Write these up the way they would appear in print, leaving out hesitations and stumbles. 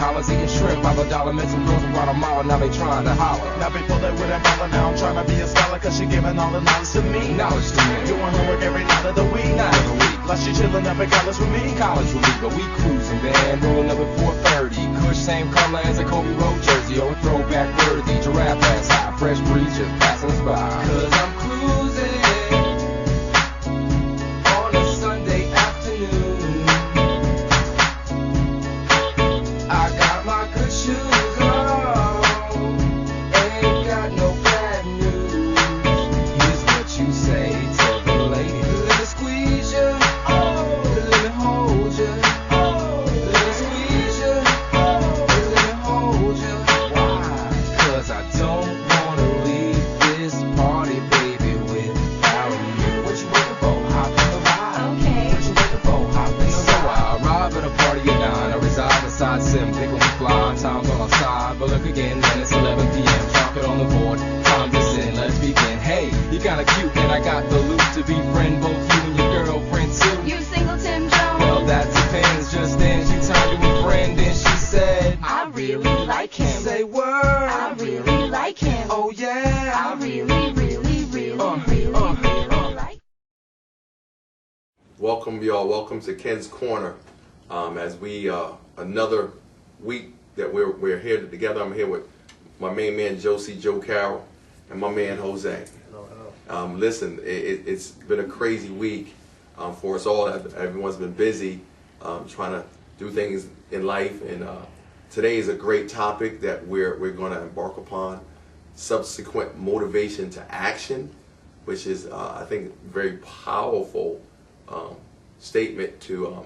collars, eating shrimp, $5 met some girls in Guatemala, now they trying to holler. Now they pull it with a dollar, now I'm trying to be a scholar, cause she giving all the knowledge to me. Knowledge to me. Doing homework every night of the week. Night of the week. Like she chilling up at college with me. College with me, but we cruising, man. Rolling up at 4:30. Kush, same color as a Kobe Road jersey. Oh, throwback worthy. Giraffe ass high. Fresh breeze just passing us by. Cause I'm cruising on a Sunday afternoon. I got my good shoes on. Ain't got no bad news. Here's what you say to the lady. Let me squeeze you. Let me hold you. Let me squeeze you. Let me hold you. Why? Cause I don't wanna leave this party, baby, without you. What you waiting for? Hop in the ride. Okay. What you waiting for? Hop in the ride. So I arrive at a party at 9. I reside inside Sim, pick on the fly. Time's on our side, but look again, then it's 11 p.m. Drop it on the board. Time to sin, let's begin. Hey, you kinda cute, and I got the loot to befriend both you and your girlfriend too. You single Tim Jones? Well, that depends. Just then she turned to a friend and she said, I really like him. Say word. I really like him. Oh yeah. I really like. Welcome, y'all. Welcome to Ken's Corner. As we another week that we're here together. I'm here with my main man Joe Carroll and my man Jose. Hello. Listen, it's been a crazy week for us all. Everyone's been busy trying to do things in life, and today is a great topic that we're going to embark upon: subsequent motivation to action, which is I think a very powerful statement to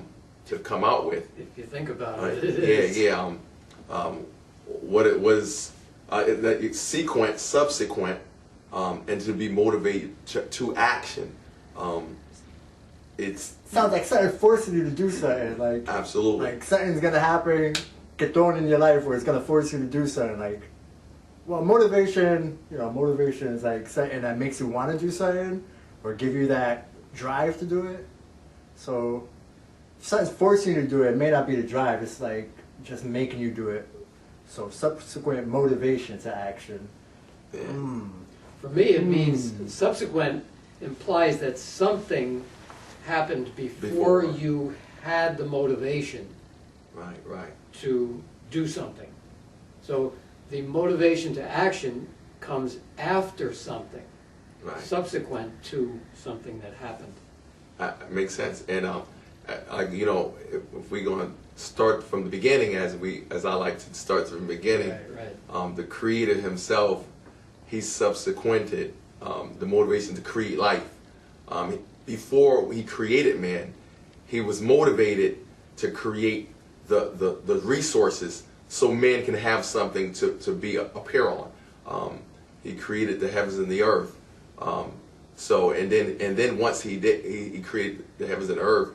come out with. If you think about it, it is. Yeah. What it was, that subsequent, and to be motivated to action. It's sounds like something forcing you to do something. Like absolutely. like something's gonna happen, get thrown in your life where it's gonna force you to do something. Like, well, motivation is like something that makes you want to do something or give you that drive to do it. So if something's forcing you to do it, it may not be the drive. It's like just making you do it. So subsequent motivation to action. Yeah. For me, it means subsequent implies that something happened before you had the motivation Right. to do something. So the motivation to action comes after something, Right. subsequent to something that happened. Makes sense. And if we're going to start from the beginning, as I like to start from the beginning, Right. The Creator Himself, He subsequented the motivation to create life. Before He created man, He was motivated to create the resources so man can have something to be appear on. He created the heavens and the earth. And then once he created the heavens and earth,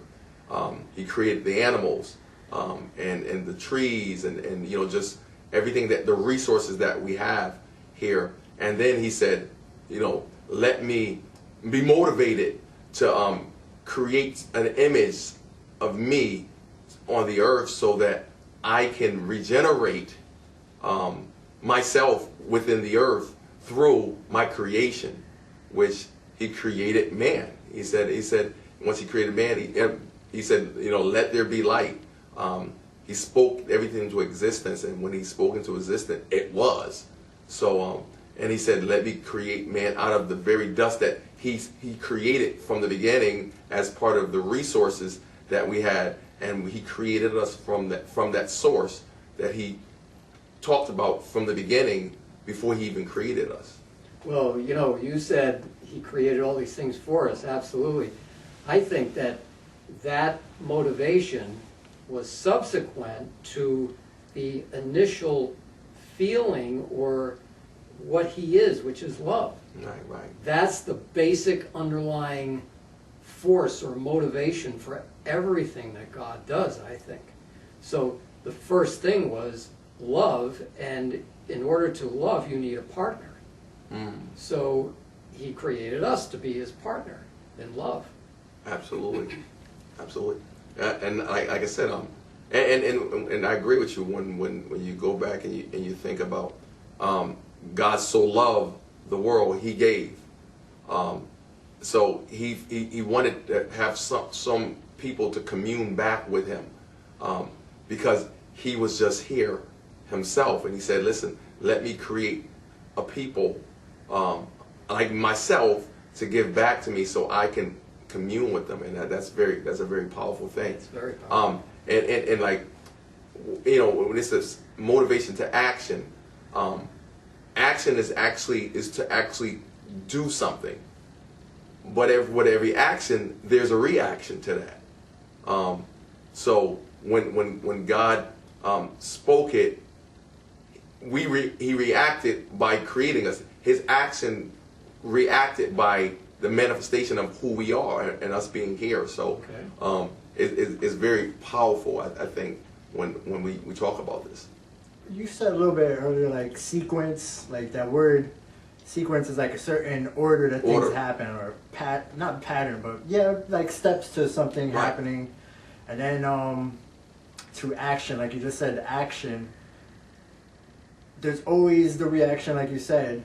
he created the animals, and the trees, and just everything, that the resources that we have here. And then he said, let me be motivated to create an image of me on the earth so that I can regenerate myself within the earth through my creation, which He created man. He said once He created man, he said, let there be light. He spoke everything into existence, and when He spoke into existence, it was. So, and He said, let me create man out of the very dust that He created from the beginning as part of the resources that we had, and He created us from that source that He talked about from the beginning before He even created us. Well, you said He created all these things for us. Absolutely. I think that motivation was subsequent to the initial feeling or what He is, which is love. Right. That's the basic underlying force or motivation for everything that God does, I think. So the first thing was love, and in order to love, you need a partner. So He created us to be His partner in love. Absolutely. And like I said, And I agree with you when you go back and you think about God so loved the world He gave. So he wanted to have some people to commune back with Him, because He was just here Himself, and He said, "Listen, let me create a people like myself to give back to me, so I can commune with them." And that's a very powerful thing. It's very powerful. And like, you know, when it says motivation to action, action is to actually do something. But with every action, there's a reaction to that. So when God spoke it, He reacted by creating us. His action reacted by the manifestation of who we are and us being here. So it's very powerful, I think, when we talk about this. You said a little bit earlier, like sequence, like that word sequence is like a certain order that things happen, or not pattern, but yeah, like steps to something happening. And then to action, like you just said, action. There's always the reaction, like you said,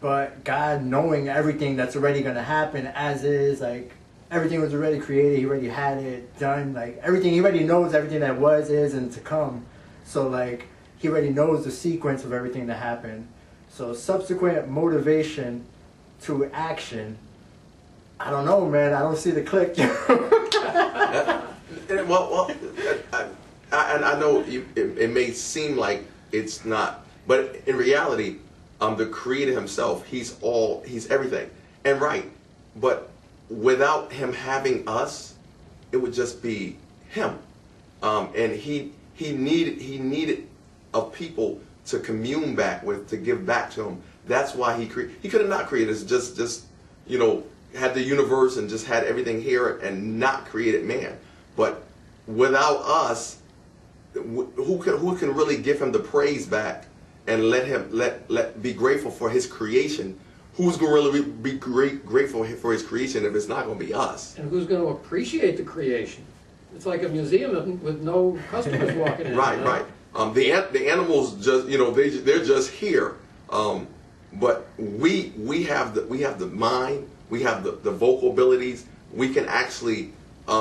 but God knowing everything that's already going to happen as is, like everything was already created, He already had it done, like everything, He already knows everything that was, is, and to come. So like He already knows the sequence of everything that happened. So subsequent motivation to action, I don't know, man, I don't see the click. Well, I know it may seem like it's not, but in reality, the Creator Himself, He's everything, and right. But without Him having us, it would just be Him, and He needed a people to commune back with, to give back to Him. That's why He could have not created us, just you know, had the universe and just had everything here and not created man. But without us, who can really give Him the praise back and let be grateful for His creation? Who's going to really be grateful for His creation if it's not going to be us? And who's going to appreciate the creation? It's like a museum with no customers walking in. Right, right. The animals just, you know, they're just here. But we have the mind, we have the vocal abilities. We can actually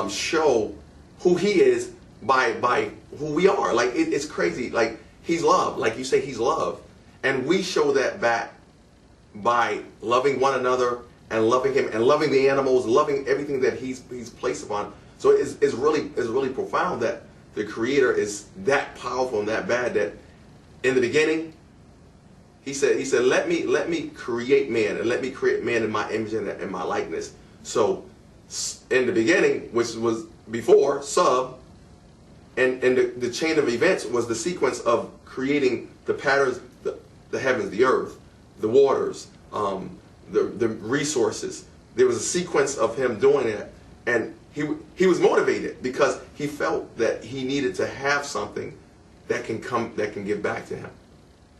show who He is by who we are. Like it's crazy. Like He's love. Like you say, He's love, and we show that back by loving one another and loving Him and loving the animals, loving everything that He's placed upon. So it's really profound that the Creator is that powerful and that bad that in the beginning He said let me create man, and let me create man in my image and in my likeness. So in the beginning, which was before sub, and the chain of events was the sequence of creating the patterns, the heavens, the earth, the waters, the resources. There was a sequence of Him doing that, and he was motivated because he felt that he needed to have something that can give back to Him.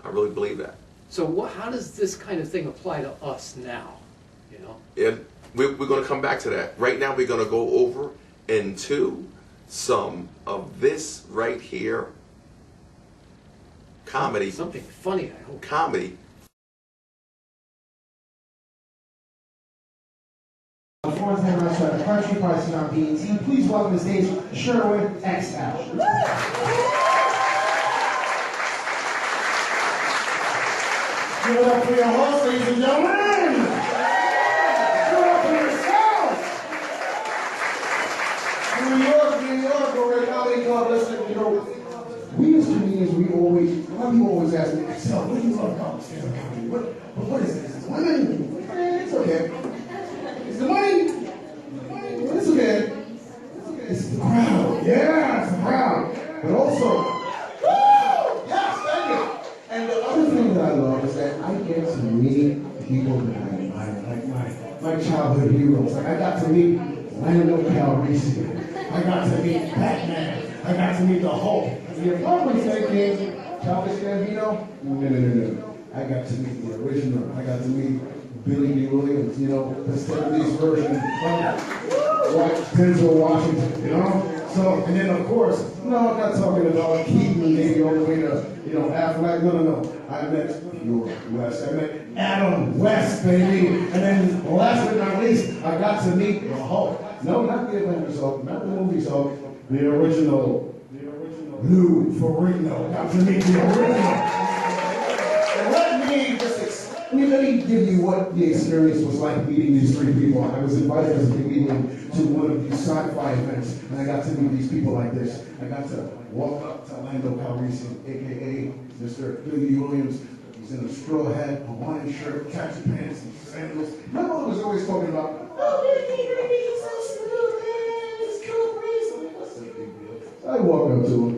I really believe that. So how does this kind of thing apply to us now? You know? And we're going to come back to that. Right now, we're going to go over into some of this right here. Comedy. Something funny, I hope. Comedy. Fourth time I started a country pricing on BET. Please welcome to the stage Sherwin X Action. Give it up for your host, ladies and gentlemen. Give it up for yourselves. New York, we're a comedy club. Listen, you know, we as comedians, a lot of people always ask me, so what do you love about stand-up comedy? What is it? Is it women? It's okay. Is the money? It's okay. It's the crowd. Yeah, it's the crowd. But also, yes, thank you. And the other thing that I love is that I get to meet people that I admire, like my childhood heroes. Like I got to meet Lando Calrissian. I got to meet Batman. I got to meet the Hulk. And you're probably thinking, Childish Gambino? No. I got to meet the original. I got to meet Billy D. Williams, you know, the 70s version of Denzel Washington, you know? So, and then of course, no, I'm not talking about Keaton maybe all the way to, Affleck. No. I met Pure West. I met Adam West, baby. And then last but not least, I got to meet the Hulk. No, not the Avengers Hulk, not the movies Hulk, the original Lou Ferrigno. Got to meet the original. And let me give you what the experience was like meeting these three people. I was invited as a comedian to one of these sci-fi events, and I got to meet these people like this. I got to walk up to Lando Calrissian, aka Mr. Billy Williams. He's in a straw hat, Hawaiian shirt, khaki pants, and sandals. My mother was always talking about, oh, you're so smooth, man, it's cool breeze. What's the big deal? I walk up to him.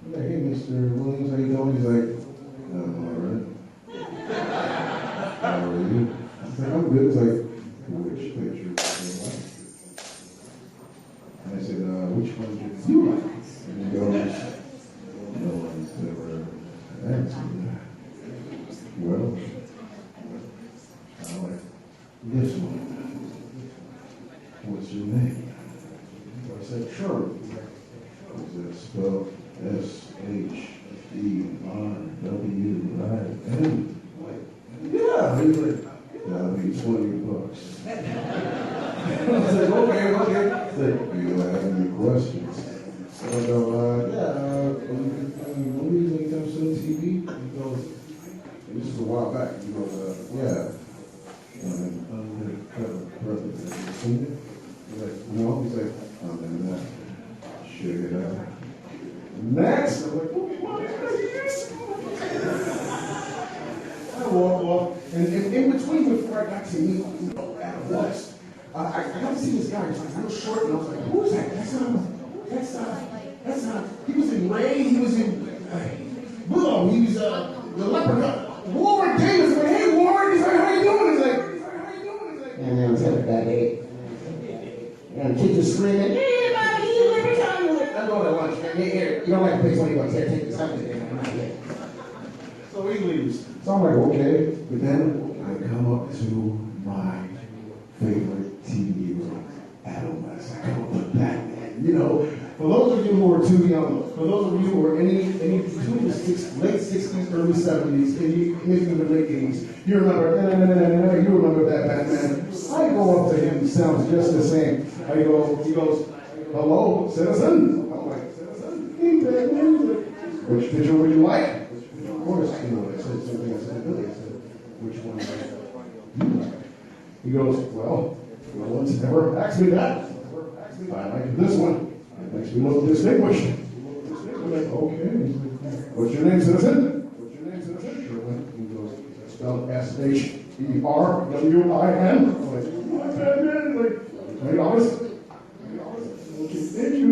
I'm like, hey, Mr. Williams, how you doing? He's like, I'm all right. How are you? I was like, I'm good. He's like, which picture do you like? And I said, which one do you like? And he goes, no one's ever asked me that. Well, I like this one. What's your name? So I said, sure. Is it spelled SHERWIN? Yeah. He was like, that'll be $20. I was like, okay. He said, do you have any questions? So I go, movies when it comes to TV? He goes, this is a while back. He goes, yeah. Undercover Brother. Have you seen it? He's like, no. He's like, I'm in that. Check it out. Next, I'm like, what I walk off, and in between before I got to meet Adam West, I got to see this guy. He's like real short, and I was like, who is that? That's not. He was in Ray. He was in Willow. He was the leprechaun. Warren Davis. Like, hey Warren. He's like, how you doing? He's like, and then what's up with that head? And kids are screaming, hey, buddy, you leprechaun. I'm going to lunch, man. Here, you don't like to pay $20. Here, take this. I'm not here. So he leaves. So I'm like, okay. But then I come up to my favorite TV role, Adam West. I come up to Batman. For those of you who are too young, for those of you who are any between the late 60s, early 70s, and maybe even the late 80s, you remember that Batman. I go up to him, he sounds just the same. He goes, hello, citizen? I'm like, citizen? Hey, Batman. Which picture would you like? Of course, I said something. I said, Billy, I said, which one would you like? He goes, well, no one's never asked me that. I like this one. It makes me look distinguished. I'm like, okay. What's your name, citizen? Sherwin. He goes, spelled SHERWIN. I'm like, what Batman? Like, are you honest? Okay, thank you.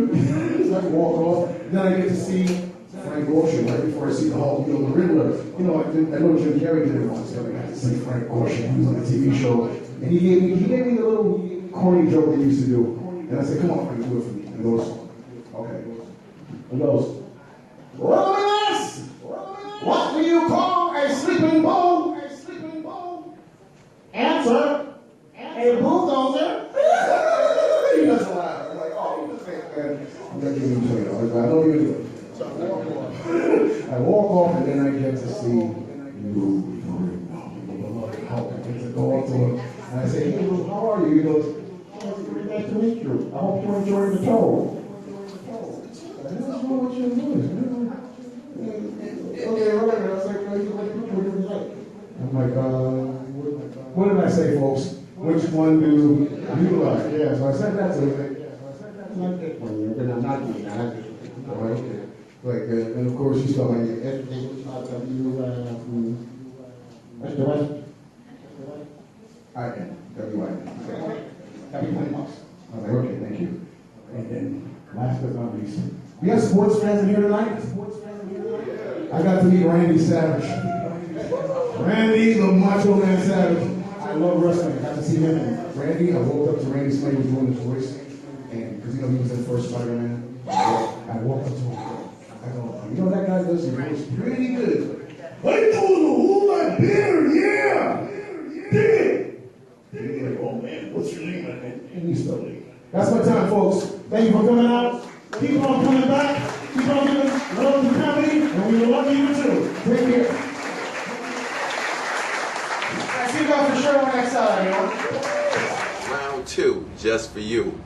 So I walk off. Then I get to see Frank Ocean right before I see the Hulk, the Riddler. I know Jim Carrey did it once. I got to see Frank Ocean. He was on a TV show, and he gave me the little corny joke they used to do. And I said, come on, Frank, do it for me. He goes, okay. He goes, Romulus, what do you call a sleeping bull? Answer, a bulldozer. He doesn't laugh. I'm like, oh, you think, man. I'm not giving you $20. I don't even do it. So I walk off, and then I get to see Lou Ferrigno. I get to go up to him, and I say, hey, Lou, how are you? He goes, nice to meet you. I hope you're enjoying the tour. What's wrong with your voice, man? Okay, right. I was like, I'm like, what did I say, folks? Which one do you like? Yeah, so I said that to him. Like that one, and I'm not doing that. All right. Like, and of course, you saw my education shot of you, Mr. West. I am. W.I. Happy $20. I was like, okay, thank you. And then, last but not least, we have sports fans in here tonight. I got to meet Randy Savage. Randy, the Macho Man Savage. I love wrestling. I got to see him. And Randy, I woke up to Randy Slade was doing his voice. And because he was in the first Spider-Man. I walked up to him. I go, that guy does his voice pretty good. I told him, hold my beer, yeah! Dig it! And he's like, oh man, what's your name? And he's still like, that's my time, folks. Thank you for coming out. Keep on coming back. Keep on giving love to comedy, and we will love you too. Take care. I see you guys for sure on that side, y'all. Round two, just for you.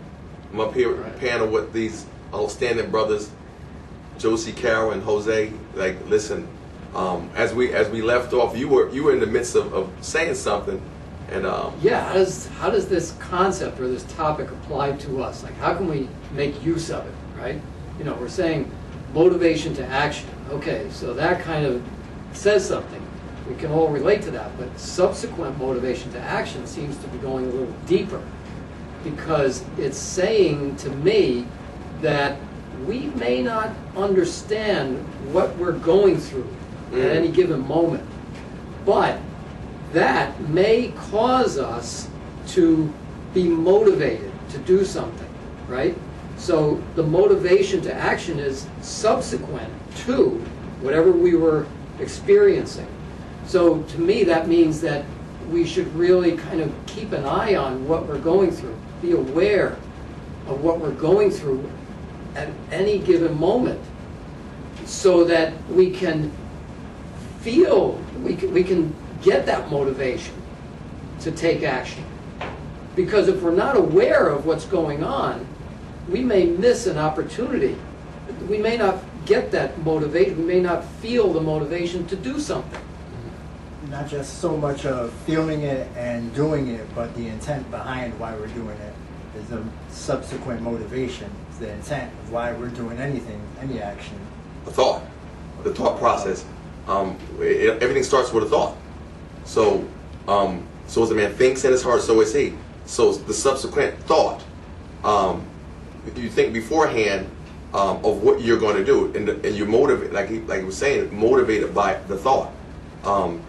I'm up here with a panel with these outstanding brothers, Josie, Carol, and Jose. Like, listen, as we left off, you were in the midst of saying something, and Yeah, how does this concept or this topic apply to us? Like, how can we make use of it, right? You know, we're saying motivation to action. Okay, so that kind of says something. We can all relate to that, but subsequent motivation to action seems to be going a little deeper, because it's saying to me that we may not understand what we're going through at any given moment, but that may cause us to be motivated to do something, right? So the motivation to action is subsequent to whatever we were experiencing. So to me, that means that we should really kind of keep an eye on what we're going through, be aware of what we're going through at any given moment, so that we can feel, we can get that motivation to take action. Because if we're not aware of what's going on, we may miss an opportunity. We may not get that motivation, we may not feel the motivation to do something. Not just so much of feeling it and doing it, but the intent behind why we're doing it is the subsequent motivation. It's the intent of why we're doing anything, any action. the thought process. Everything starts with a thought. So, so as a man thinks in his heart, so is he. So the subsequent thought, you think beforehand of what you're going to do, and you're motivated, like he was saying, motivated by the thought. And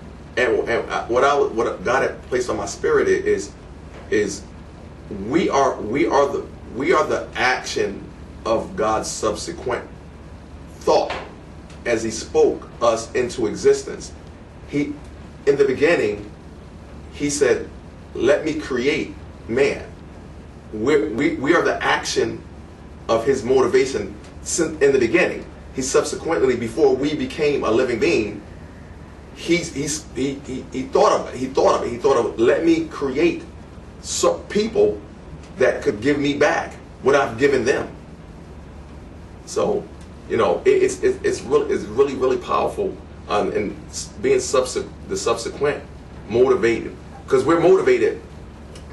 what God had placed on my spirit is we are the action of God's subsequent thought as He spoke us into existence. In the beginning, He said, "Let me create man." We are the action of His motivation in the beginning. He subsequently, before we became a living being, he thought of it. He thought of let me create some people that could give me back what I've given them. So, you know, it's really powerful, and being the subsequent motivated, because we're motivated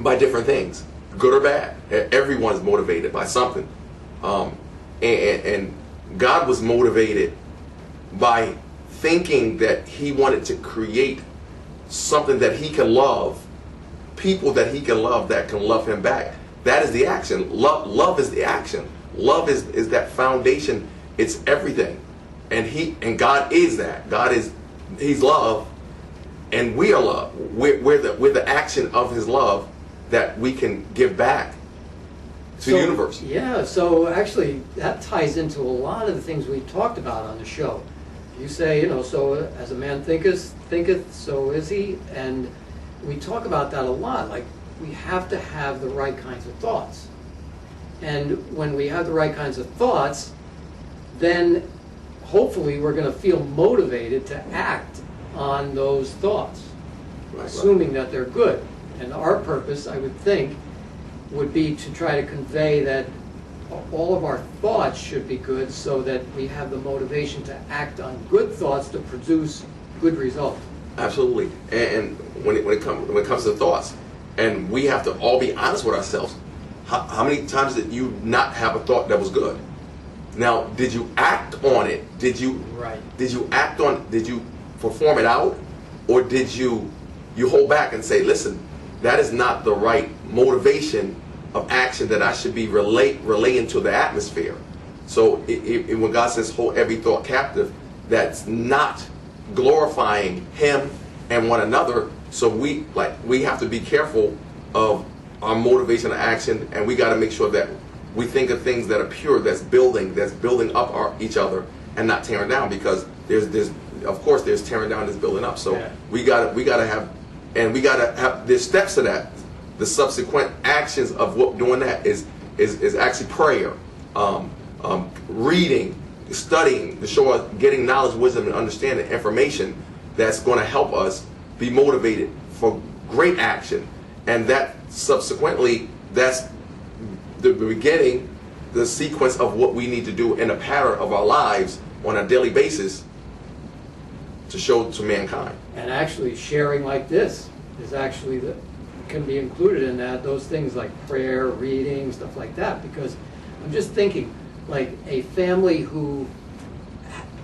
by different things, good or bad. Everyone's motivated by something, and God was motivated by thinking that He wanted to create something that He can love, people that He can love that can love Him back. That is the action. Love is the action. Love is that foundation. It's everything, and God is that. He's love, and we are love. We're the action of His love that we can give back to the universe. Yeah. So actually, that ties into a lot of the things we talked about on the show. You say, you know, so as a man thinketh, so is he. And we talk about that a lot. Like, we have to have the right kinds of thoughts. And when we have the right kinds of thoughts, then hopefully we're going to feel motivated to act on those thoughts, assuming that they're good. And our purpose, I would think, would be to try to convey that all of our thoughts should be good, so that we have the motivation to act on good thoughts to produce good results. Absolutely. And when it comes to thoughts, and we have to all be honest with ourselves. How many times did you not have a thought that was good? Now, did you act on it? Did you perform it out, or did you hold back and say, listen, that is not the right motivation of action that I should be relaying to the atmosphere? So when God says hold every thought captive, that's not glorifying Him and one another. So we have to be careful of our motivation of action, and we got to make sure that we think of things that are pure, that's building up each other, and not tearing down, because there's of course there's tearing down, there's building up. So yeah. we gotta have there's steps to that. The subsequent actions of doing that is is actually prayer, reading, studying to show us, getting knowledge, wisdom, and understanding, information that's going to help us be motivated for great action. And that subsequently, that's the beginning, the sequence of what we need to do in a pattern of our lives on a daily basis to show to mankind. And actually sharing like this is actually can be included in that, those things like prayer, reading, stuff like that, because I'm just thinking, like a family who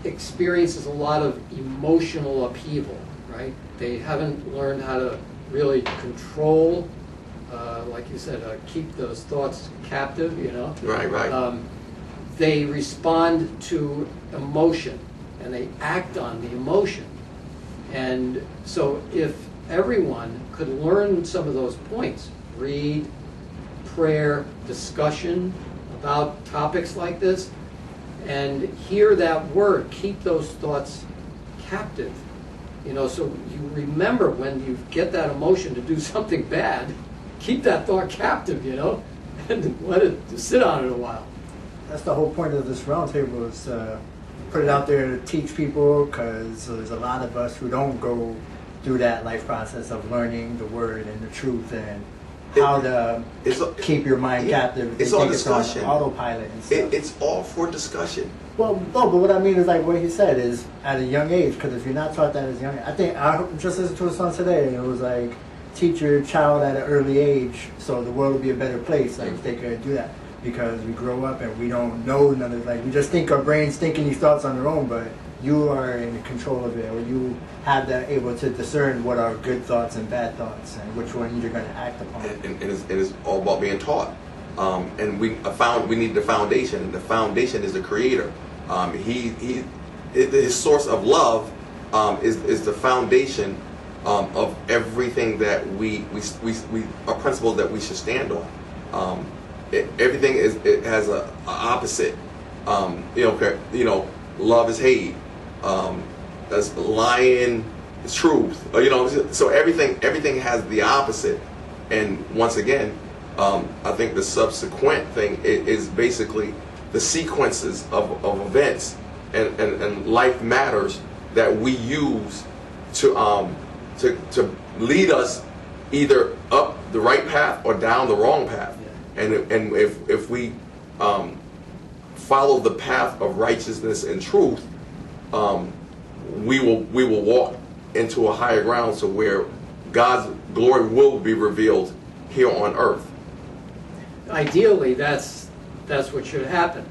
experiences a lot of emotional upheaval, right? They haven't learned how to really control, like you said, keep those thoughts captive, you know? Right, right. They respond to emotion and they act on the emotion. And so if everyone could learn some of those points, read, prayer, discussion about topics like this, and hear that word, keep those thoughts captive. You know, so you remember when you get that emotion to do something bad, keep that thought captive, you know, and let it sit on it a while. That's the whole point of this roundtable, is put it out there to teach people, because there's a lot of us who don't go through that life process of learning the word and the truth and how to keep your mind captive. It's all discussion. It's on autopilot and stuff. It's all for discussion. Well, no, but what I mean is like what he said is at a young age, because if you're not taught that as young, I think I just listened to a song today and it was like, teach your child at an early age so the world will be a better place, like if they could do that. Because we grow up and we don't know none of, like we just think our brains thinking these thoughts on their own, but you are in control of it, or you have that able to discern what are good thoughts and bad thoughts and which one you're going to act upon. And it's all about being taught. And we need the foundation, and the foundation is the Creator. His source of love is the foundation of everything that we are principles that we should stand on. Everything has a opposite. Love is hate. That's lying is truth. So everything has the opposite. And once again, I think the subsequent thing is basically the sequences of events and life matters that we use to lead us either up the right path or down the wrong path. And if we follow the path of righteousness and truth, we will walk into a higher ground, so where God's glory will be revealed here on earth. Ideally, that's what should happen.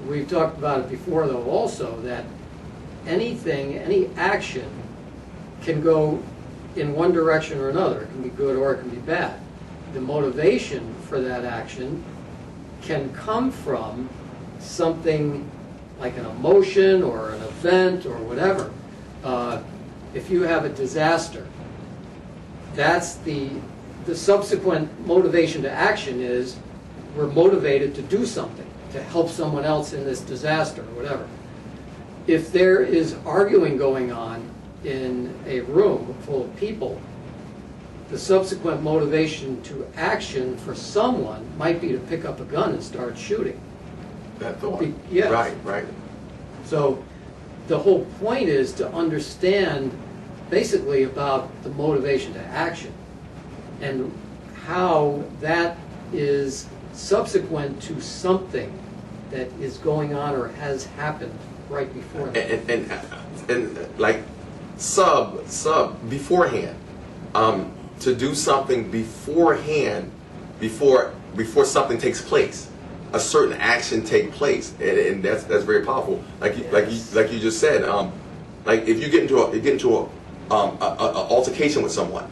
We've talked about it before, though, also, that any action can go in one direction or another. It can be good or it can be bad. The motivation for that action can come from something like an emotion or an event or whatever. If you have a disaster, that's the subsequent motivation to action is we're motivated to do something, to help someone else in this disaster or whatever. If there is arguing going on in a room full of people, the subsequent motivation to action for someone might be to pick up a gun and start shooting. That thought. Yes. Right. So the whole point is to understand basically about the motivation to action and how that is subsequent to something that is going on or has happened right before that. And like beforehand, to do something beforehand, before something takes place, a certain action take place, and that's very powerful. Like you just said, like if you get into a altercation with someone,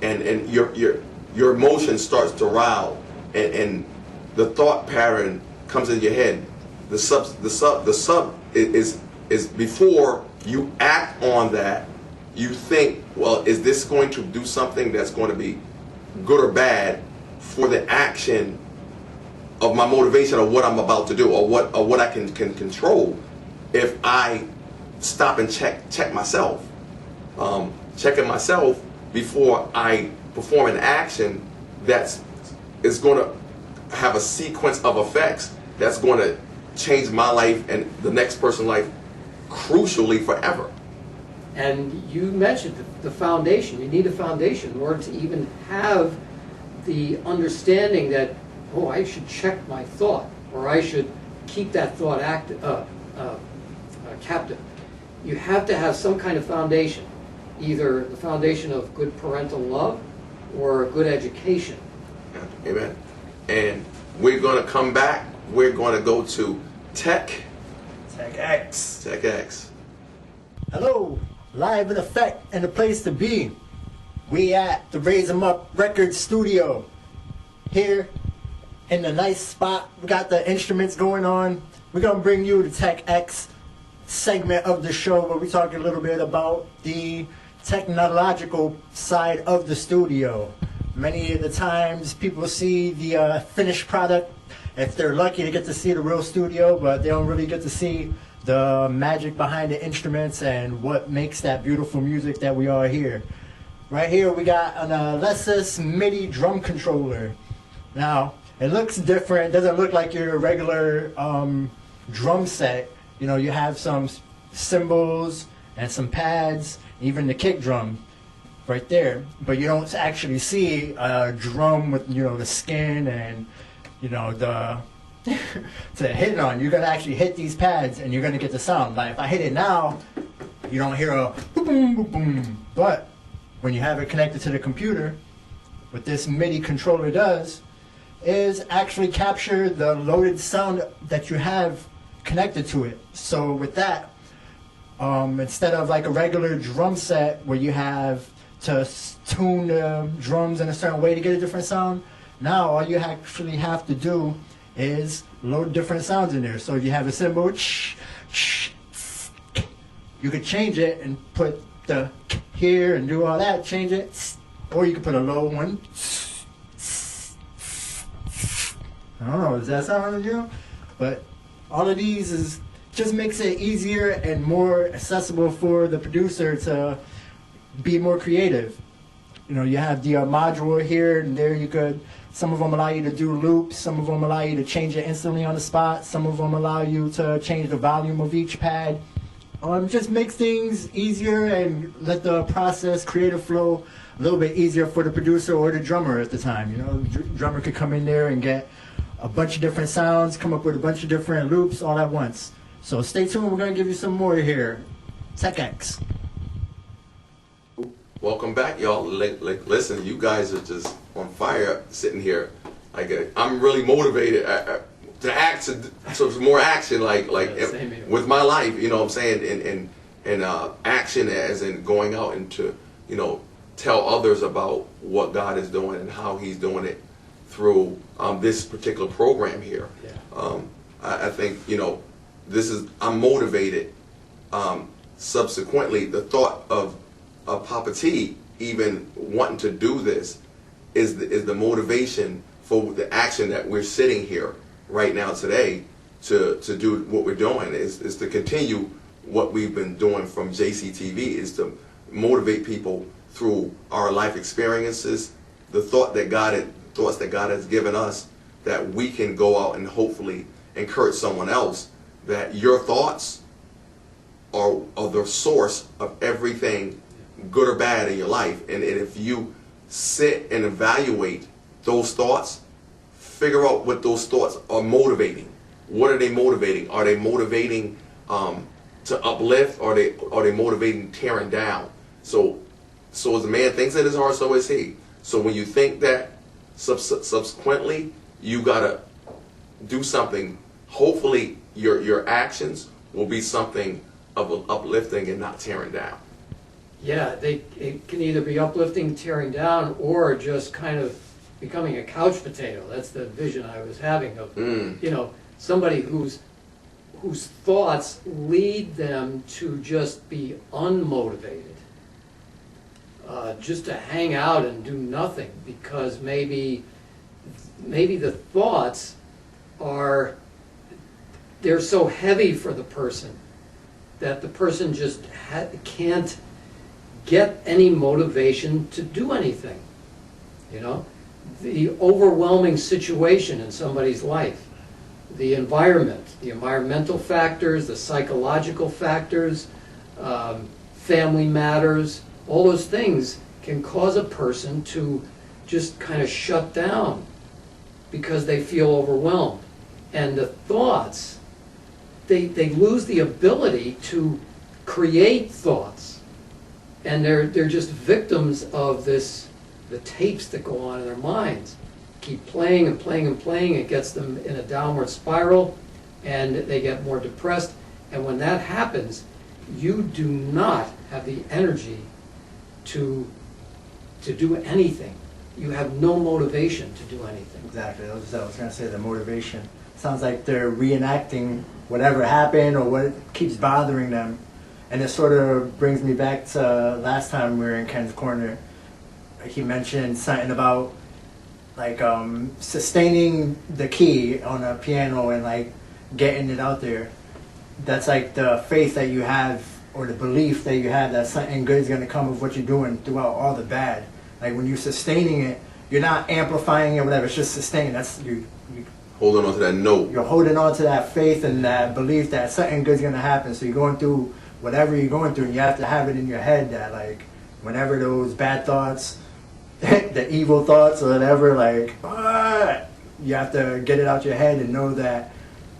and your emotion starts to rile, and the thought pattern comes in your head. The sub is before you act on that, you think, well, is this going to do something that's going to be good or bad for the action of my motivation or what I'm about to do, or what I can control if I stop and check myself. Checking myself before I perform an action is going to have a sequence of effects that's going to change my life and the next person's life crucially forever. And you mentioned the foundation. You need a foundation in order to even have the understanding that, oh, I should check my thought, or I should keep that thought captive. You have to have some kind of foundation, either the foundation of good parental love or good education. Amen. And we're going to come back. We're going to go to Tech X. X. Hello, live in effect and the place to be. We at the Raise 'em Up Record Studio. Here in the nice spot. We got the instruments going on. We're going to bring you the Tech X segment of the show where we talk a little bit about the technological side of the studio. Many of the times people see the finished product. If they're lucky, they get to see the real studio, but they don't really get to see the magic behind the instruments and what makes that beautiful music that we all hear. Right here we got an Alessis MIDI drum controller. Now, it looks different. It doesn't look like your regular drum set. You know, you have some cymbals and some pads, even the kick drum right there. But you don't actually see a drum with, you know, the skin and, you know, the to hit on. You're gonna actually hit these pads and you're gonna get the sound. Like if I hit it now, you don't hear a boom boom boom boom. But when you have it connected to the computer, what this MIDI controller does is actually capture the loaded sound that you have connected to it. So with that, instead of like a regular drum set where you have to tune the drums in a certain way to get a different sound, now all you actually have to do is load different sounds in there. So if you have a cymbal, you could change it and put the here and do all that, change it, or you could put a low one. I don't know, does that sound to you? But all of these is just makes it easier and more accessible for the producer to be more creative. You know, you have the module here and there. You could, some of them allow you to do loops, some of them allow you to change it instantly on the spot, some of them allow you to change the volume of each pad. Just makes things easier and let the process, creative flow, a little bit easier for the producer or the drummer at the time. You know, the drummer could come in there and get a bunch of different sounds, come up with a bunch of different loops all at once. So stay tuned, we're going to give you some more here. Tech X. Welcome back, y'all. Listen, you guys are just on fire sitting here. Like I'm really motivated to act, so it's more action, with my life. You know what I'm saying? And action as in going out and to, you know, tell others about what God is doing and how He's doing it through this particular program here. Yeah. I think, you know, I'm motivated. Subsequently, the thought of Papa T even wanting to do this is the motivation for the action that we're sitting here right now today to do what we're doing is to continue what we've been doing from JCTV, is to motivate people through our life experiences, the thoughts that God has given us, that we can go out and hopefully encourage someone else that your thoughts are the source of everything good or bad in your life. And if you sit and evaluate those thoughts, figure out what those thoughts are motivating. What are they motivating? Are they motivating to uplift? Or are they motivating tearing down? So as a man thinks in his heart, so is he. So when you think that, subsequently, you gotta do something. Hopefully, your actions will be something of uplifting and not tearing down. Yeah, it can either be uplifting, tearing down, or just kind of becoming a couch potato. That's the vision I was having of, you know, somebody whose thoughts lead them to just be unmotivated, just to hang out and do nothing, because maybe the thoughts they're so heavy for the person that the person just can't get any motivation to do anything, you know? the overwhelming situation in somebody's life, the environment, the environmental factors, the psychological factors, family matters, all those things can cause a person to just kind of shut down because they feel overwhelmed. And the thoughts, they lose the ability to create thoughts. And they're just victims of this, the tapes that go on in their minds. Keep playing and playing and playing. It gets them in a downward spiral, and they get more depressed. And when that happens, you do not have the energy to do anything. You have no motivation to do anything. Exactly. I was going to say the motivation. Sounds like they're reenacting whatever happened or what keeps bothering them. And it sort of brings me back to last time we were in Ken's Corner. He mentioned something about like sustaining the key on a piano and like getting it out there. That's like the faith that you have, or the belief that you have that something good is going to come of what you're doing throughout all the bad. Like when you're sustaining it, you're not amplifying it, whatever. It's just sustaining. That's you Holding on to that note. You're holding on to that faith and that belief that something good's going to happen. So you're going through whatever you're going through, and you have to have it in your head that like whenever those bad thoughts, the evil thoughts or whatever, like you have to get it out your head and know that,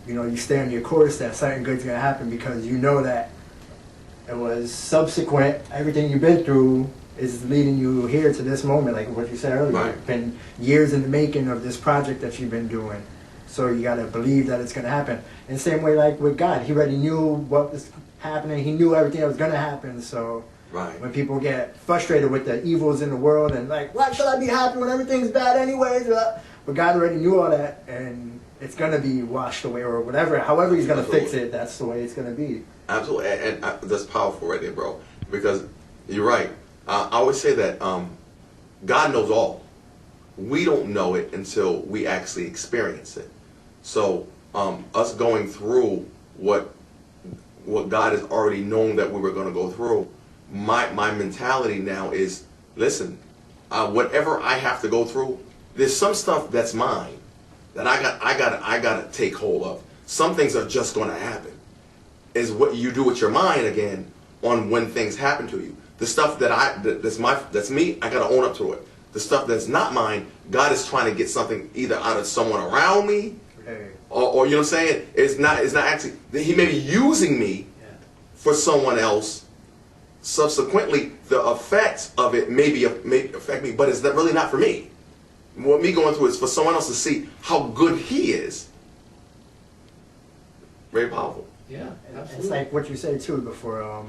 you know, you stay on your course, that something good's going to happen, because you know that it was subsequent, everything you've been through is leading you here to this moment, like what you said earlier. Right. It's been years in the making of this project that you've been doing. So you got to believe that it's going to happen. In the same way like with God, he already knew what was happening. He knew everything that was going to happen. So Right. when people get frustrated with the evils in the world and like, why should I be happy when everything's bad anyways? But God already knew all that, and it's going to be washed away or whatever. However he's going to fix it, that's the way it's going to be. Absolutely, and that's powerful right there, bro. Because you're right. I always say that God knows all. We don't know it until we actually experience it. So us going through what God has already known that we were going to go through, my mentality now is, listen, whatever I have to go through, there's some stuff that's mine that I gotta take hold of. Some things are just going to happen. Is what you do with your mind again on when things happen to you. The stuff that's me, I gotta own up to it. The stuff that's not mine, God is trying to get something either out of someone around me, or you know what I'm saying? It's not actually, he may be using me for someone else. Subsequently, the effects of it may affect me, but it's really not for me. What me going through is for someone else to see how good he is. Very powerful. Yeah, absolutely. It's like what you said too before,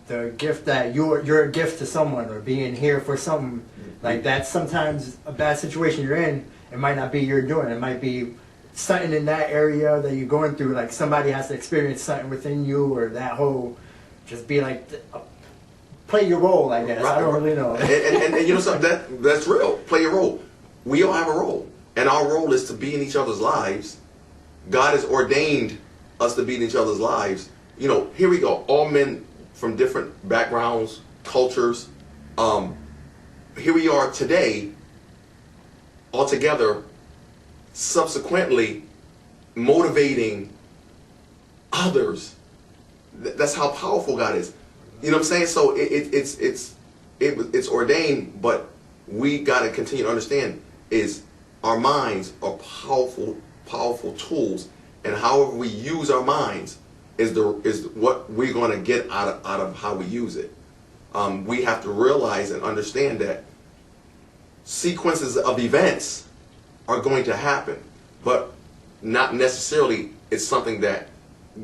the gift that you're a gift to someone, or being here for something like that. Sometimes a bad situation you're in, it might not be your doing. It might be something in that area that you're going through. Like somebody has to experience something within you, or that whole, just be like, play your role, I guess. I don't really know. And you know something, that's real. Play your role. We all have a role, and our role is to be in each other's lives. God has ordained us to be in each other's lives. You know, here we go. All men from different backgrounds, cultures. Here we are today, all together, subsequently motivating others. That's how powerful God is. You know what I'm saying? So it's ordained, but we got to continue to understand is our minds are powerful tools, and however we use our minds is what we're going to get out of how we use it. We have to realize and understand that sequences of events are going to happen, but not necessarily it's something that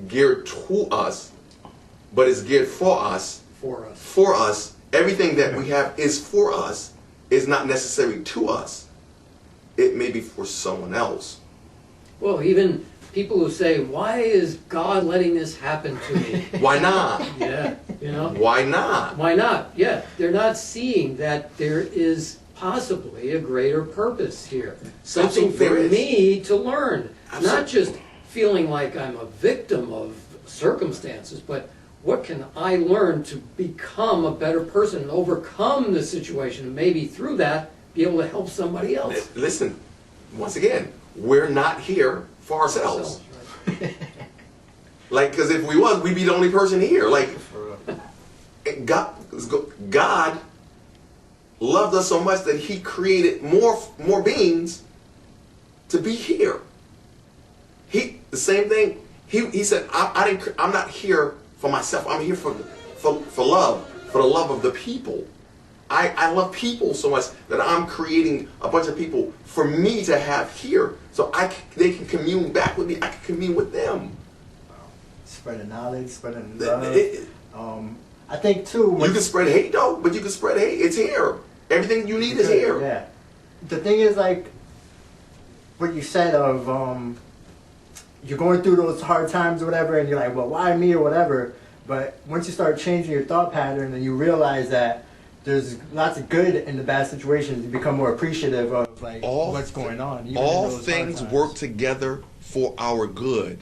geared to us, but it's geared for us. For us. Everything that we have is for us, is not necessary to us. It may be for someone else. Well, even people who say, why is God letting this happen to me? Why not? Yeah, you know? Why not? Why not? Yeah, they're not seeing that there is possibly a greater purpose here. Something Absolutely, for there is. me to learn. Absolutely. Not just feeling like I'm a victim of circumstances, but what can I learn to become a better person and overcome the situation? And maybe through that, be able to help somebody else. Listen, once again, we're not here for ourselves. Right. Like, because if we was, we'd be the only person here. Like, God loved us so much that He created more beings to be here. The same thing. He said, I'm not here for myself. I'm here for love, for the love of the people. I love people so much that I'm creating a bunch of people for me to have here, so they can commune back with me. I can commune with them. Spreading knowledge, spreading love. I think too. You can spread hate though, but you can spread hate. It's here. Everything you need is here. Yeah. The thing is, like what you said of you're going through those hard times or whatever, and you're like, well, why me or whatever. But once you start changing your thought pattern and you realize that there's lots of good in the bad situations, you become more appreciative of like what's going on. Even all in those things hard times. work together for our good.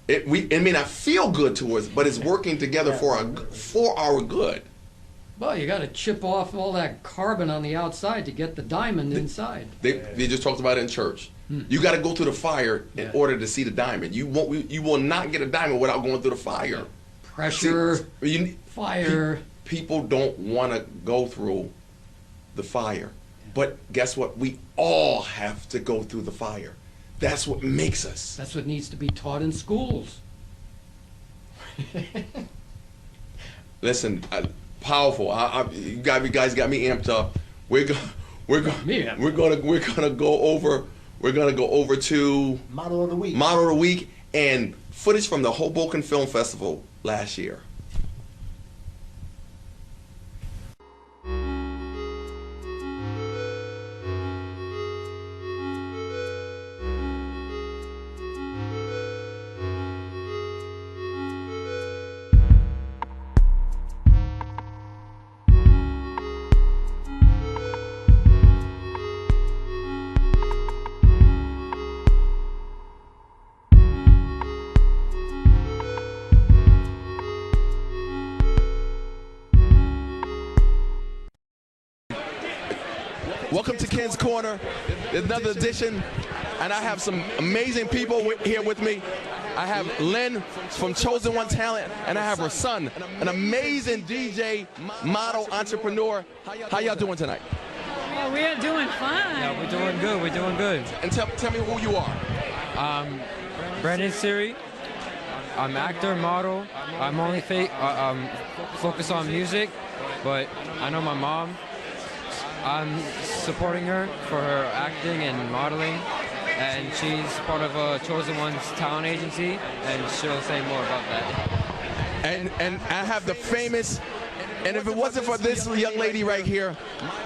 It may not feel good to us, but it's working together for our good. Well, you got to chip off all that carbon on the outside to get the diamond inside. They just talked about it in church. You got to go through the fire in order to see the diamond. You will not get a diamond without going through the fire. Pressure, fire. People don't want to go through the fire. But guess what? We all have to go through the fire. That's what makes us. That's what needs to be taught in schools. Listen, powerful. You guys got me amped up. We're gonna go over to Model of the Week. Model of the Week and footage from the Hoboken Film Festival last year. Welcome to Ken's Corner, another edition, and I have some amazing people here with me. I have Lynn from Chosen One Talent, and I have her son, an amazing DJ, model, entrepreneur. How y'all doing tonight? Yeah, we are doing fine. Yeah, we're doing good. We're doing good. And tell me who you are. Brandon Siri. I'm actor, model. I'm only focused on music, but I know my mom. I'm supporting her for her acting and modeling, and she's part of Chosen One's talent agency, and she'll say more about that. And I have the famous, and if it wasn't for this young lady right here,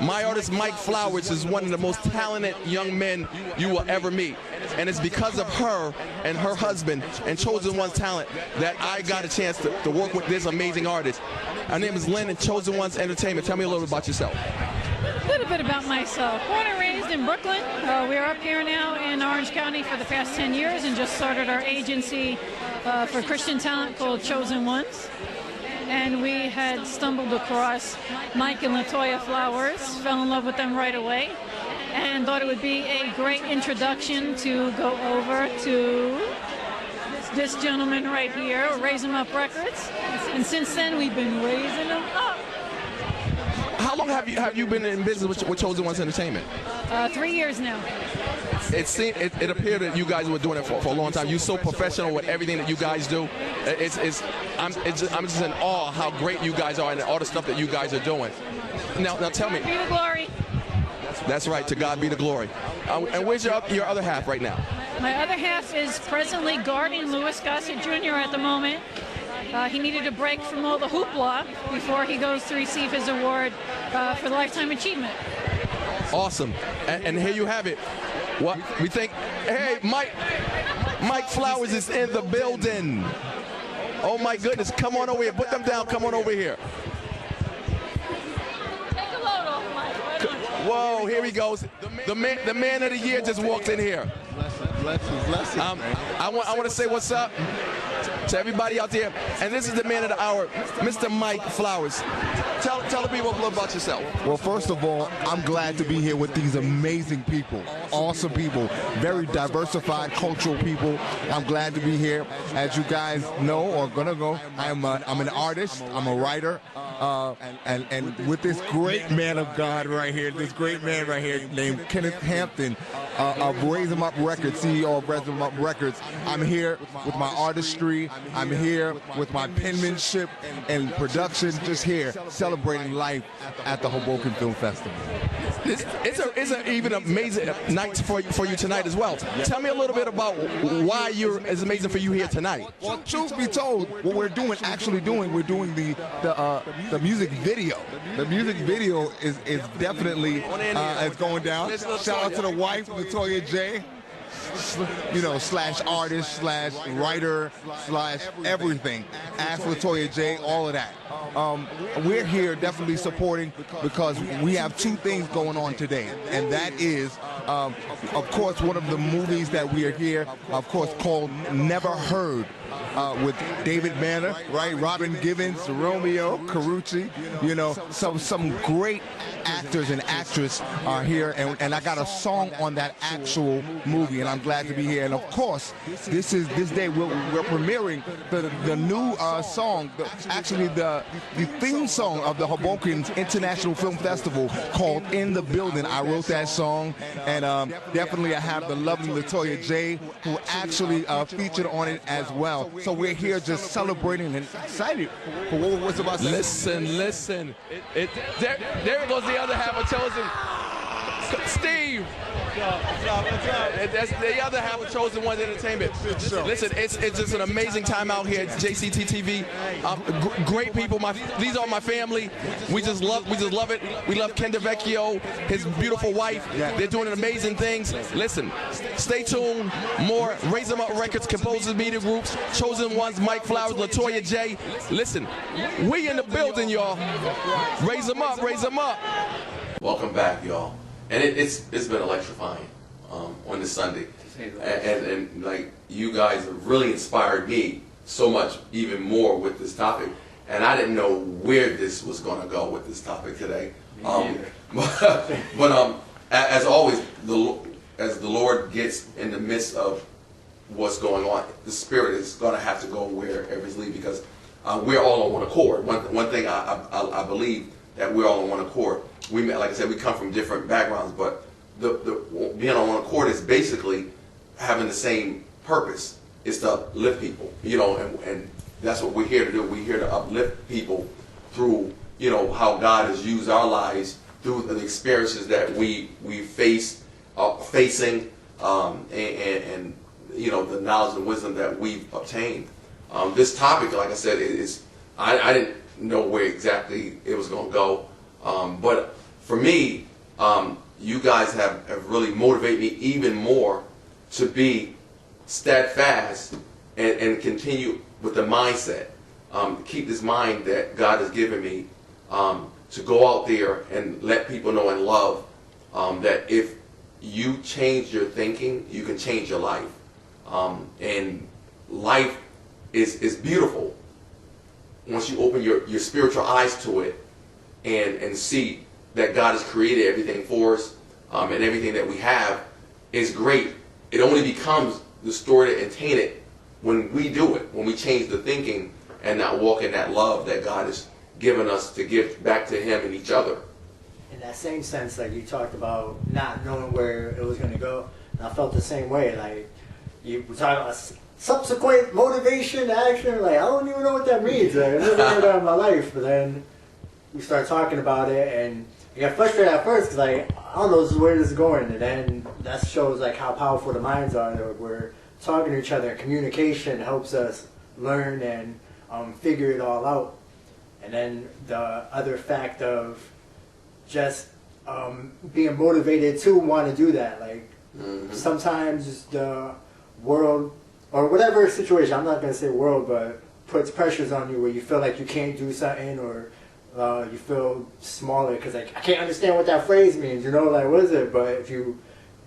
my artist Mike Flowers is one of the most talented young men you will ever meet. And it's because of her and her husband and Chosen One's talent that I got a chance to work with this amazing artist. Her name is Lynn and Chosen One's Entertainment. Tell me a little bit about yourself. A little bit about myself. Born and raised in Brooklyn. We're up here now in Orange County for the past 10 years and just started our agency for Christian talent called Chosen Ones. And we had stumbled across Mike and Latoya Flowers, fell in love with them right away, and thought it would be a great introduction to go over to this gentleman right here, Raise 'em Up Records. And since then, we've been raising them up. How long have you been in business with Chosen One's Entertainment? 3 years now. It appeared that you guys were doing it for a long time. You're so professional with everything that you guys do. I'm just in awe how great you guys are and all the stuff that you guys are doing. Now tell me. Be the glory. That's right. To God be the glory. And where's your other half right now? My other half is presently guarding Louis Gossett Jr. at the moment. He needed a break from all the hoopla before he goes to receive his award for Lifetime Achievement. Awesome. And here you have it. What we think, hey, Mike Flowers is in the building. Oh my goodness, come on over here. Put them down, come on over here. Take a load off, Mike. Whoa, here he goes. The man of the year just walked in here. Blessings, man. I want to say what's up. to everybody out there. And this is the man of the hour, Mr. Mike Flowers. Tell the people a little about yourself. Well, first of all, I'm glad to be here with these amazing people, awesome people, very diversified cultural people. I'm glad to be here. As you guys know or gonna know, I'm an artist, I'm a writer, and with this great man of God right here, this great man right here named Kenneth Hampton of Raise 'em Up Records, CEO of Raise 'em Up Records. I'm here with my artistry, I'm here with my penmanship and production, just here celebrating life at the Hoboken Film Festival. It's an even amazing night for you tonight as well. Tell me a little bit about why it's amazing for you here tonight. Well, truth be told, what we're doing, we're doing the music video. The music video is definitely is going down. Shout out to the wife, Latoya J. You know, slash artist, slash writer, slash everything. Ask Latoya J, all of that. We're here definitely supporting because we have two things going on today, and that is, of course, one of the movies that we are here, of course, called Never Heard, with David Banner, right? Robin Givens, Romeo, Carucci, you know, some great actors and actresses are here, and I got a song on that actual movie, and I'm glad to be here. And of course, this day we're premiering the new song, actually the theme song of the Hoboken International Film Festival called In the Building. I wrote that song, and definitely I have the lovely Latoya J, who actually featured on it as well. So we're here just celebrating and excited for what's about to happen. Listen. There goes the other half of Chosen. Steve. That's the other half of Chosen One Entertainment. Listen, it's just an amazing time out here at JCT TV. Great people. These are my family. We just love it. We love Ken DeVecchio, his beautiful wife. They're doing amazing things. Listen, stay tuned. More Raise 'em Up Records, Composers Media Groups, Chosen Ones, Mike Flowers, Latoya J. Listen, we in the building, y'all. Raise 'em up, raise 'em up. Welcome back, y'all. And it's been electrifying on this Sunday, and like you guys have really inspired me so much, even more with this topic. And I didn't know where this was going to go with this topic today. But as always, as the Lord gets in the midst of what's going on, the Spirit is going to have to go wherever He's leading, because we're all on one accord. One thing I believe that we're all on one accord. Like I said, we come from different backgrounds, but the being on one accord is basically having the same purpose. It's to uplift people, you know, and that's what we're here to do. We're here to uplift people through, you know, how God has used our lives through the experiences that we facing, and you know, the knowledge and wisdom that we've obtained. This topic, like I said, I didn't know where exactly it was going to go, but for me, you guys have really motivated me even more to be steadfast and continue with the mindset, keep this mind that God has given me, to go out there and let people know and love that if you change your thinking, you can change your life. And life is beautiful once you open your spiritual eyes to it and see that God has created everything for us, and everything that we have is great. It only becomes distorted and tainted when we do it, when we change the thinking and not walk in that love that God has given us to give back to Him and each other. In that same sense, like you talked about not knowing where it was going to go, and I felt the same way. Like you were talking about subsequent motivation, action. Like I don't even know what that means. Like, I never heard that in my life. But then we start talking about it, and I got frustrated at first because like I don't know where this is going. And then that shows like how powerful the minds are. That we're talking to each other. Communication helps us learn and figure it all out. And then the other fact of just being motivated to want to do that. Like sometimes the world or whatever situation, I'm not going to say world, but puts pressures on you where you feel like you can't do something, or you feel smaller because like I can't understand what that phrase means, you know, like what is it? But if you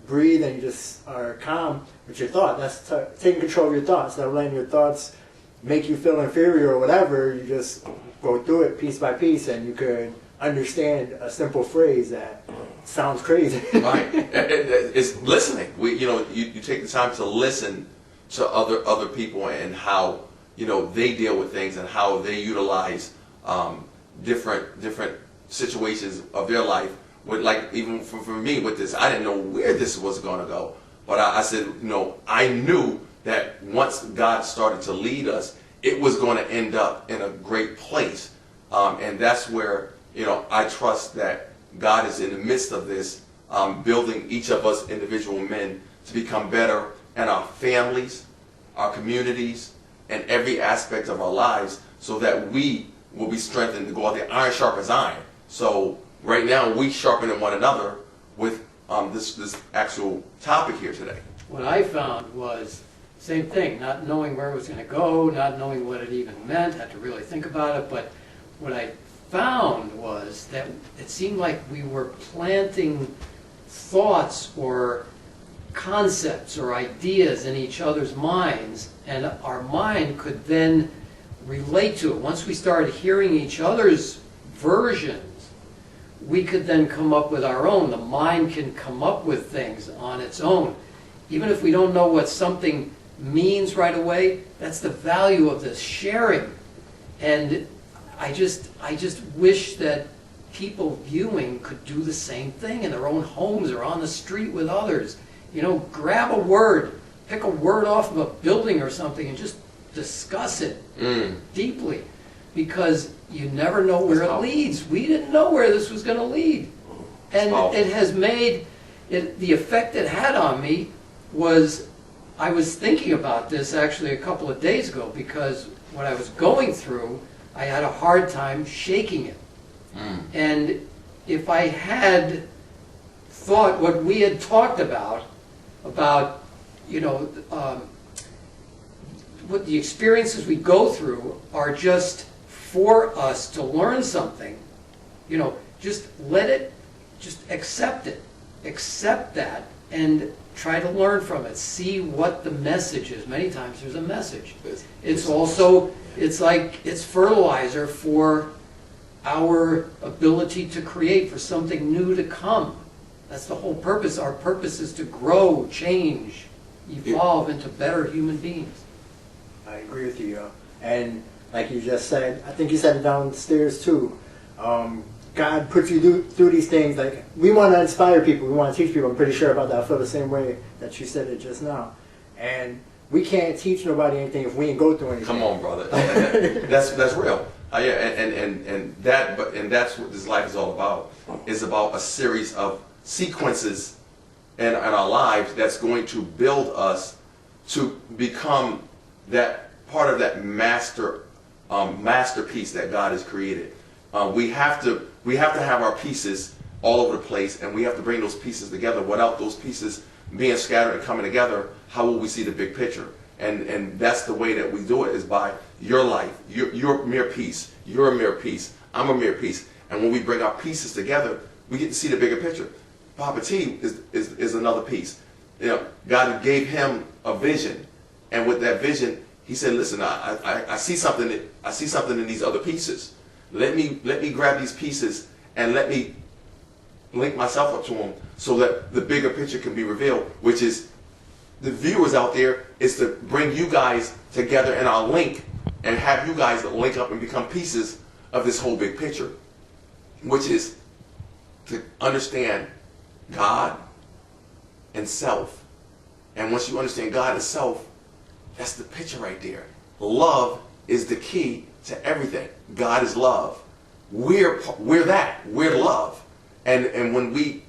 breathe and you just are calm with your thought, that's taking control of your thoughts, not letting your thoughts make you feel inferior or whatever, you just go through it piece by piece, and you could understand a simple phrase that sounds crazy. Right. It's listening. You take the time to listen to other people and how they deal with things and how they utilize different situations of their life. With, like, even for me with this, I didn't know where this was going to go, but I said, I knew that once God started to lead us, it was going to end up in a great place, and that's where I trust that God is in the midst of this, building each of us individual men to become better in our families, our communities, and every aspect of our lives, so that we will be strengthened to go out there. Iron sharpens iron. So right now we sharpening one another with this actual topic here today. What I found was same thing, not knowing where it was going to go, not knowing what it even meant, had to really think about it, but what I found was that it seemed like we were planting thoughts or concepts or ideas in each other's minds, and our mind could then relate to it. Once we started hearing each other's versions, we could then come up with our own. The mind can come up with things on its own. Even if we don't know what something means right away, that's the value of this sharing. And I just wish that people viewing could do the same thing in their own homes or on the street with others. Grab a word, pick a word off of a building or something, and just discuss it deeply, because you never know where it leads. We didn't know where this was going to lead, and it has made it. The effect it had on me was, I was thinking about this actually a couple of days ago, because what I was going through, I had a hard time shaking it. And if I had thought what we had talked about what the experiences we go through are just for us to learn something, just accept it, accept that, and try to learn from it. See what the message is. Many times there's a message. It's also, it's fertilizer for our ability to create, for something new to come. That's the whole purpose. Our purpose is to grow, change, evolve into better human beings. I agree with you. And like you just said, I think you said it downstairs too. God puts you through these things. Like, we want to inspire people. We want to teach people. I'm pretty sure about that. I feel the same way that you said it just now. And we can't teach nobody anything if we ain't go through anything. Come on, brother. That's real. And that's what this life is all about. It's about a series of sequences in our lives that's going to build us to become that part of that masterpiece that God has created. We have to have our pieces all over the place, and we have to bring those pieces together. Without those pieces being scattered and coming together, how will we see the big picture? And that's the way that we do it, is by your life, your mere piece. You're a mere piece. I'm a mere piece. And when we bring our pieces together, we get to see the bigger picture. Papa T is another piece. God gave him a vision, and with that vision, he said, "Listen, I see something. I see something in these other pieces. Let me grab these pieces and let me link myself up to them, so that the bigger picture can be revealed." Which is, the viewers out there, is to bring you guys together in our link and have you guys link up and become pieces of this whole big picture, which is to understand God and self. And once you understand God and self, that's the picture right there. Love is the key to everything. God is love. We're that. We're love. And when we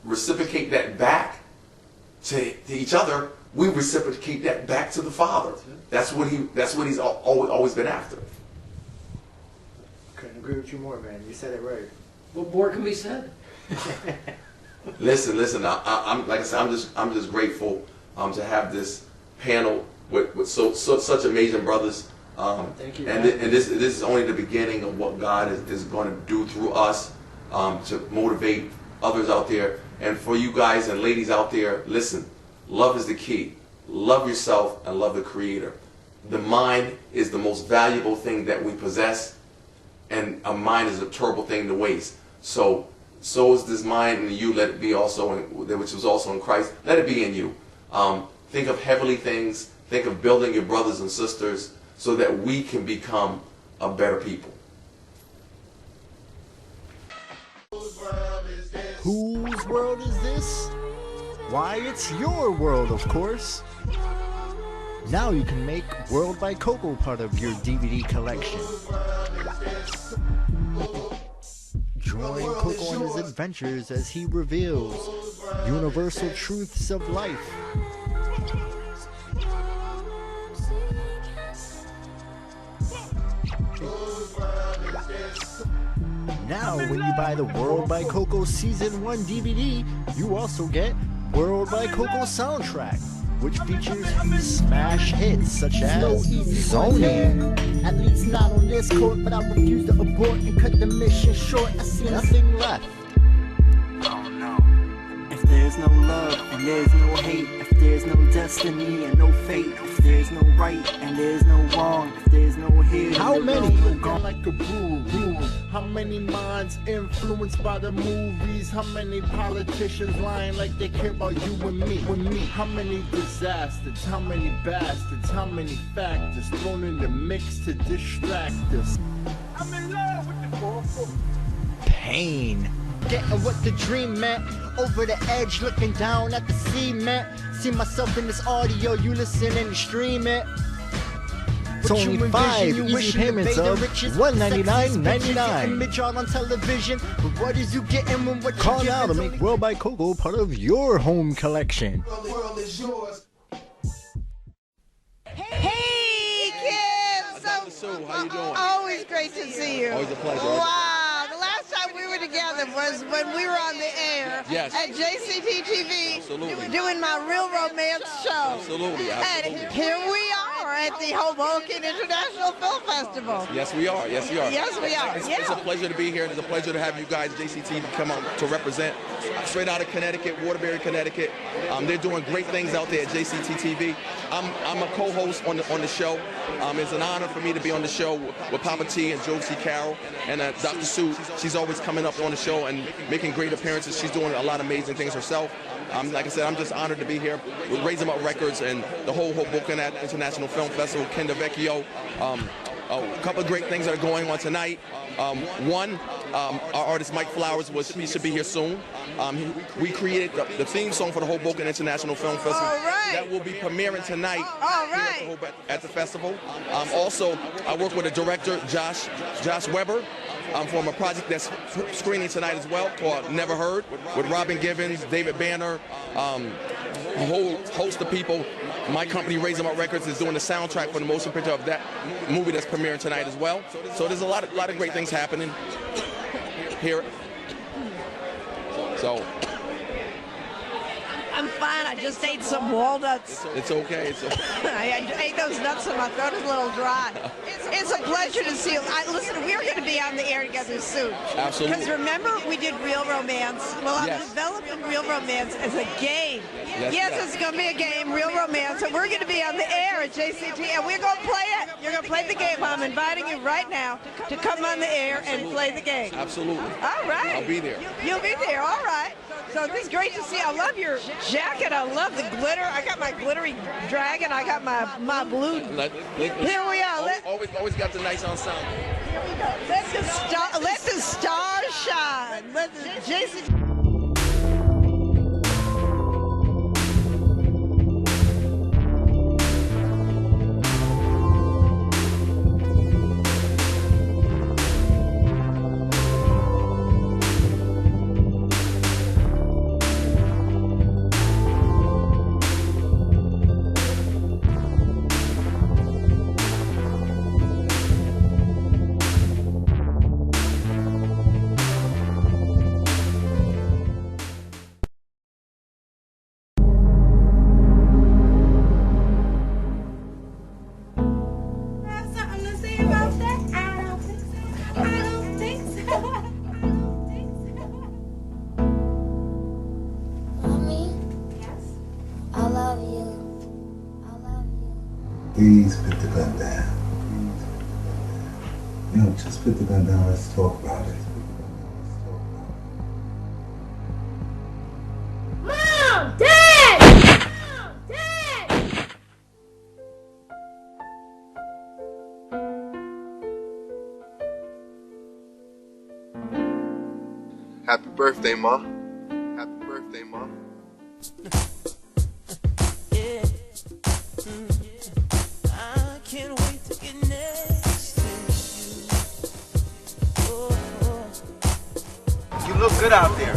reciprocate that back to each other, we reciprocate that back to the Father. That's what he's always been after. Couldn't agree with you more, man. You said it right. What more can be said? Listen. I'm like I said, I'm just grateful to have this panel with such amazing brothers. Thank you. And this is only the beginning of what God is going to do through us, to motivate others out there. And for you guys and ladies out there, listen, love is the key. Love yourself and love the Creator. the mind is the most valuable thing that we possess, and a mind is a terrible thing to waste. So is this mind in you, let it be also which was also in Christ, let it be in you. Think of heavenly things, think of building your brothers and sisters so that we can become a better people. Whose world is this? Why, it's your world, of course. Now you can make World by Coco part of your DVD collection. Join Coco on his adventures as he reveals universal truths of life. Now, when you buy the World by Coco Season 1 DVD, you also get World by Coco soundtrack, which features smash hits such as Zoning. At least not on this court, but I refuse to abort and cut the mission short. I see Nothing left. Oh no. If there's no love and there's no hate, if there's no destiny and no fate, if there's no right and there's no wrong, if there's no here, how many? Gone like a brewery. How many minds influenced by the movies? How many politicians lying like they care about you and me? How many disasters? How many bastards? How many factors thrown in the mix to distract us? I'm in love with the 4-4. Pain. Getting what the dream meant. Over the edge, looking down at the cement. See myself in this audio, you listen and stream it. It's only 5 easy payments of $199.99. Image all on television, but what is you getting when what Call now to make World by Coco part of your home collection. The world is yours. Hey kids! Dr. Sue, how you doing? Always great to see you. Always a pleasure. Wow, the last time we were together was when we were on the air Yes. at JCT TV. Absolutely. Doing my Real Romance show. Absolutely. And here we are at the Hoboken International Film Festival. Yes, we are. Yes, we are. Yes, we are. It's a pleasure to be here. It's a pleasure to have you guys, JCT, come out to represent straight out of Connecticut, Waterbury, Connecticut. They're doing great things out there at JCT TV. I'm a co-host on the show. It's an honor for me to be on the show with Papa T and Josie Carroll and Dr. Sue. She's always coming up on the show and making great appearances. She's doing a lot of amazing things herself. Like I said, I'm just honored to be here with Raise 'Em Up Records and the whole Hoboken International Film Festival, Kinder Vecchio. A couple of great things that are going on tonight. One, our artist Mike Flowers he should be here soon. We created the theme song for the Hoboken International Film Festival. All right. That will be premiering tonight All right. at the festival. Also, I work with the director, Josh Weber, from a project that's screening tonight as well called Never Heard with Robin Givens, David Banner, a whole host of people. My company, Raise 'Em Up Records, is doing the soundtrack for the motion picture of that movie that's premiering tonight as well. So there's a lot of great things happening here. So I'm fine. I just ate some walnuts. it's okay. I ate those nuts and my throat is a little dry. It's a pleasure to see you. Listen, we're going to be on the air together soon. Absolutely. Because remember, we did Real Romance. Well, I'm Yes. developing Real Romance as a game. Yes, Yes, yes. it's going to be a game, Real Romance, and we're going to be on the air at JCT, and we're going to play it. You're going to play the game. I'm inviting you right now to come on the air and play the game. Absolutely. All right. I'll be there. You'll be there. All right. So this is great to see. I love your jacket. I love the glitter. I got my glittery dragon. I got my blue. Here we are. Always got the nice ensemble. Here we go. Let the stars shine. Let the JCT. Yo, just put the gun down. Let's talk about it. Mom! Dad! Mom! Dad! Happy birthday, Ma. Happy birthday, Ma. I can't wait to get next to you. You look good out there.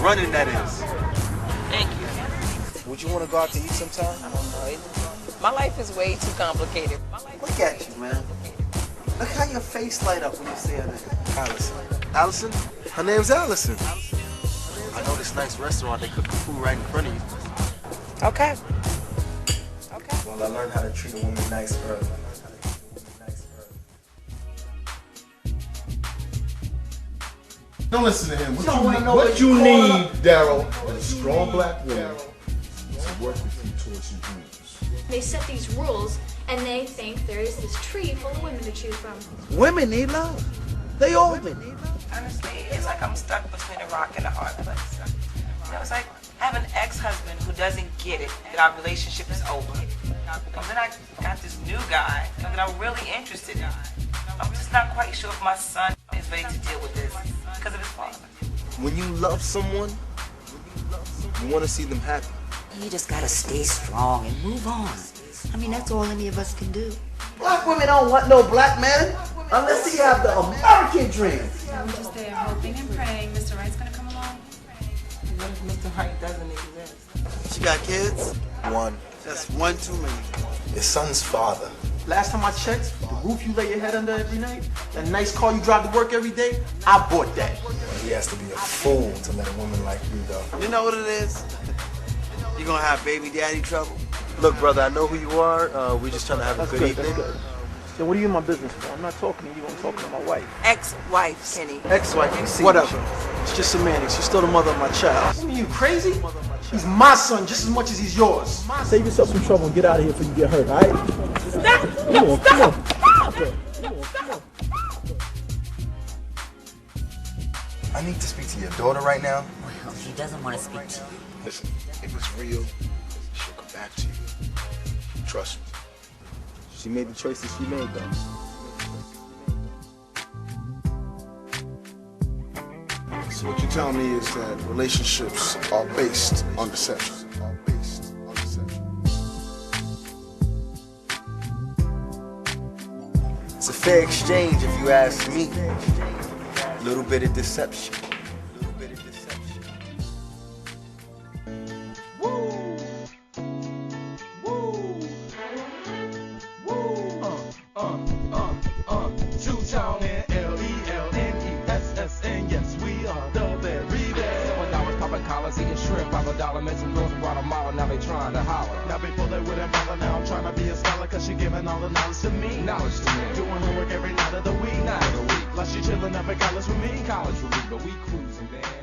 Running, that is. Thank you. Would you want to go out to eat sometime? My life is way too complicated. Look at you, man. Look how your face light up when you say her name. Allison. Allison? Her name's Allison. I know this nice restaurant, they cook the food right in front of you. Okay. Well, I learned how to treat a woman nice early. Don't listen to him. What you need, Daryl, is a strong black woman to work with you towards your dreams. They set these rules, and they think there is this tree full of women to choose from. Women need love. They all need. Honestly, it's like I'm stuck between a rock and a hard place. You know, it's like I have an ex-husband who doesn't get it that our relationship is over. And then I got this new guy that I'm really interested in. I'm just not quite sure if my son is ready to deal with this because of his father. When you love someone, you want to see them happy. You just gotta stay strong and move on. I mean, that's all any of us can do. Black women don't want no black man unless they have the American dream. I'm just there hoping and praying Mr. Wright's gonna come along. What if Mr. Wright doesn't exist? She got kids? One. That's one too many. Your son's father. Last time I checked, the roof you lay your head under every night, that nice car you drive to work every day, I bought that. He has to be a fool to let a woman like you go. You know what it is? You're gonna have baby daddy trouble. Look, brother, I know who you are. We're just trying to have a good evening. That's good. So what are you in my business for? I'm not talking to you, I'm talking to my wife. Ex-wife, Kenny. Ex-wife, whatever. It's just semantics. She's still the mother of my child. I mean, you crazy? He's my son just as much as he's yours. Save yourself some trouble and get out of here before you get hurt, all right? Stop! Come on, come on. I need to speak to your daughter right now. Well, she doesn't want to speak to you. Listen, if it's real, she'll come back to you. Trust me. She made the choices she made, though. So what you're telling me is that relationships are based on deception. It's a fair exchange if you ask me. A little bit of deception. Two-tone and L-E-L-N-E-S-S-N. Yes, we are the very best. $7 popping collars, eating shrimp, $5 met some girls in Guatemala. Now they trying to holler. Now before they wouldn't bother, now I'm trying to be a scholar, cause she giving all the knowledge to me. Knowledge to me. Doing homework every night of the week. Night of the week. Like she chilling up at college with me. College with me, but we cruising, man.